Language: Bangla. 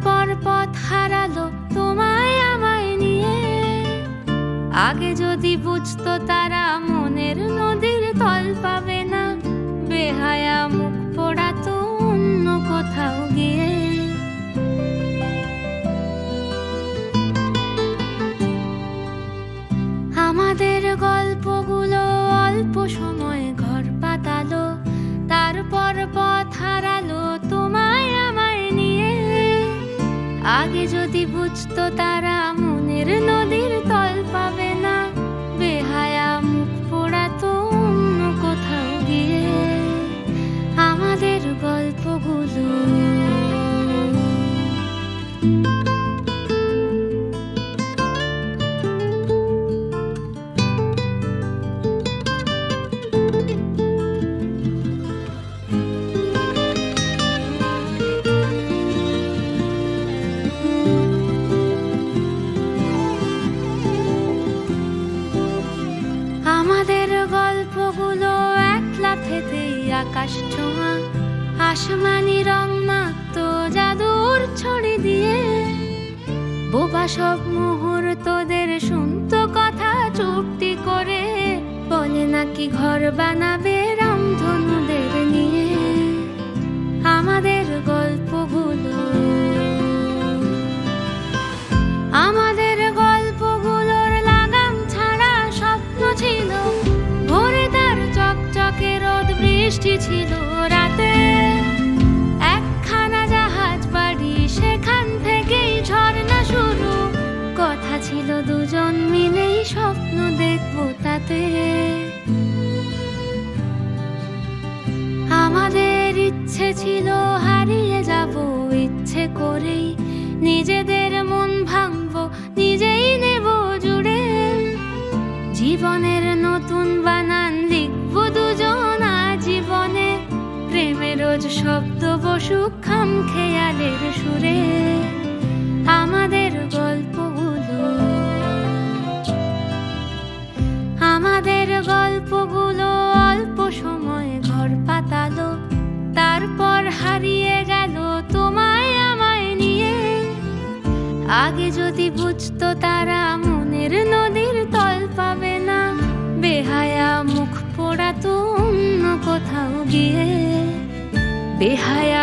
তারপর পথ হারালো তোমায় আমায় নিয়ে। আগে যদি বুঝতো তারা মনের নদীর তল পাবে না, বেহায়া মুখ পোড়াতো অন্য কোথাও গিয়ে। আমাদের গল্পগুলো অল্প সময় ঘর পাতালো, তারপর পথ হারালো তোমায় আমায় নিয়ে। আগে যদি বুঝতো তারা মনের নদীর তল পাবে না, বেহায়া মুখ পোড়াতো অন্য কোথাও গিয়ে। আমাদের গল্পগুলো এক লাফেতেই আকাশ ছোঁয়া, আসমানি রং মাখতো জাদুর ছড়ি দিয়ে। বোবা সব মুহূর্তদের শুনতো কথা চুপটি করে, বলে নাকি ঘর বানাবে রামধনুদের নিয়ে। আমাদের গল্পগুলো আমাদের গল্পগুলোর লাগাম ছাড়া স্বপ্ন ছিল। ভোরে তার চকচকে রোদ, বৃষ্টি ছিল রাতে একখানা জাহাজ বাড়ি, সেখান থেকেই ঝর্ণা শুরু। কথা ছিল দুজন মিলেই স্বপ্ন দেখবো তাতে। আমাদের ইচ্ছে ছিল হারিয়ে যাব ইচ্ছে করেই, নিজেদের মন ভাঙবো নিজেই নেব জুড়ে। জীবনের নতুন বানান লিখবো দুজন জীবনে, প্রেমের রোজ শব্দ বসুক খাম খেয়ালের সুরে। আমাদের গল্পগুলো অল্প সময় ঘর পাতালো, তারপর হারিয়ে গেল তোমায় আমায় নিয়ে। আগে যদি বুঝতো তারা মনের নদীর তল পাবে না, বেহায়া মুখ পোড়াতো অন্য কোথাও গিয়ে। বেহায়া